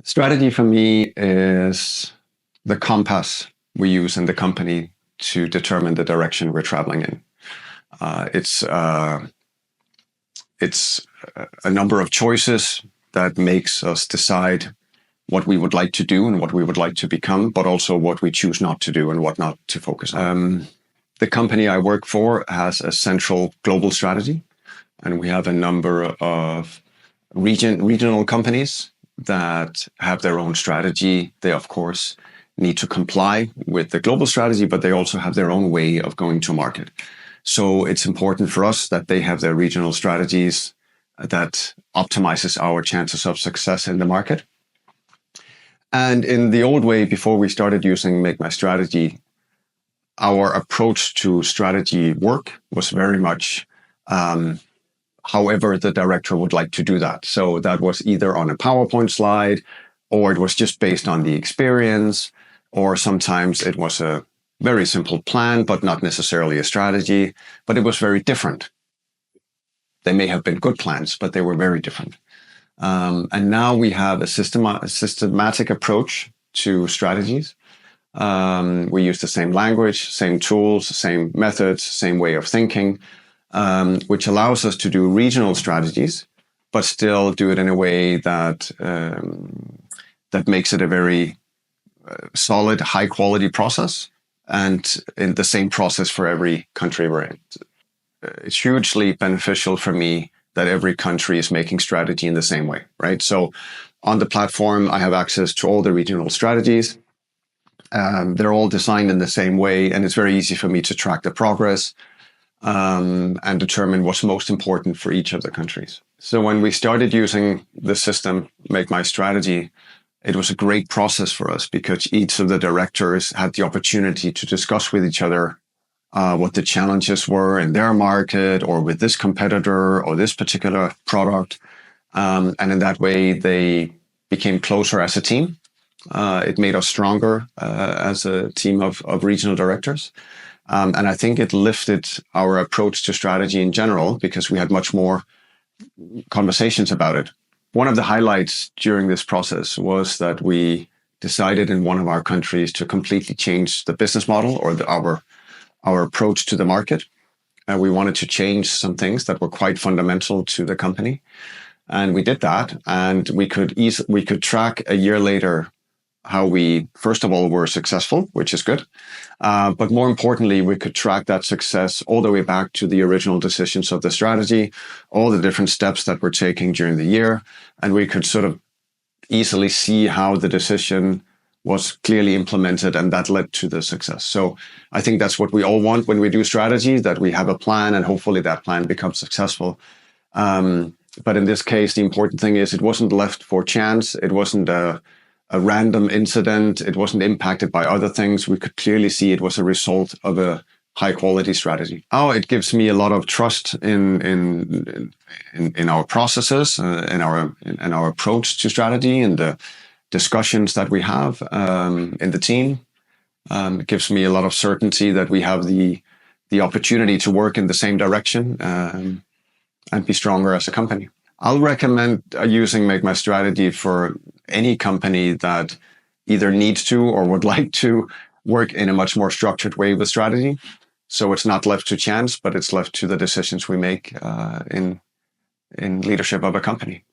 Strategy for me is the compass we use in the company to determine the direction we're traveling in. It's a number of choices that makes us decide what we would like to do and what we would like to become, but also what we choose not to do and what not to focus on. The company I work for has a central global strategy, and we have a number of regional companies that have their own strategy. They, of course, need to comply with the global strategy, but they also have their own way of going to market. So it's important for us that they have their regional strategies that optimizes our chances of success in the market. And in the old way, before we started using MakeMyStrategy, our approach to strategy work was very much however the director would like to do that. So that was either on a PowerPoint slide, or it was just based on the experience, or sometimes it was a very simple plan, but not necessarily a strategy, but it was very different. They may have been good plans, but they were very different. And now we have a systematic approach to strategies. We use the same language, same tools, same methods, same way of thinking, which allows us to do regional strategies, but still do it in a way that that makes it a very solid, high-quality process, and in the same process for every country we're in. It's hugely beneficial for me that every country is making strategy in the same way, right? So on the platform, I have access to all the regional strategies. They're all designed in the same way, and it's very easy for me to track the progress and determine what's most important for each of the countries. So when we started using the system, MakeMyStrategy, it was a great process for us because each of the directors had the opportunity to discuss with each other what the challenges were in their market or with this competitor or this particular product. And in that way, they became closer as a team. It made us stronger as a team of regional directors. And I think it lifted our approach to strategy in general because we had much more conversations about it. One of the highlights during this process was that we decided in one of our countries to completely change the business model or our approach to the market. We wanted to change some things that were quite fundamental to the company. And we did that. And we could track a year later how we, first of all, were successful, which is good. But more importantly, we could track that success all the way back to the original decisions of the strategy, all the different steps that we're taking during the year. And we could sort of easily see how the decision was clearly implemented, and that led to the success. So I think that's what we all want when we do strategy, that we have a plan and hopefully that plan becomes successful. But in this case, the important thing is it wasn't left for chance. It wasn't a random incident. It wasn't impacted by other things. We could clearly see it was a result of a high quality strategy. Oh, it gives me a lot of trust in our processes, in our approach to strategy and the discussions that we have in the team. It gives me a lot of certainty that we have the opportunity to work in the same direction and be stronger as a company. I'll recommend using MakeMyStrategy for any company that either needs to or would like to work in a much more structured way with strategy. So it's not left to chance, but it's left to the decisions we make in leadership of a company.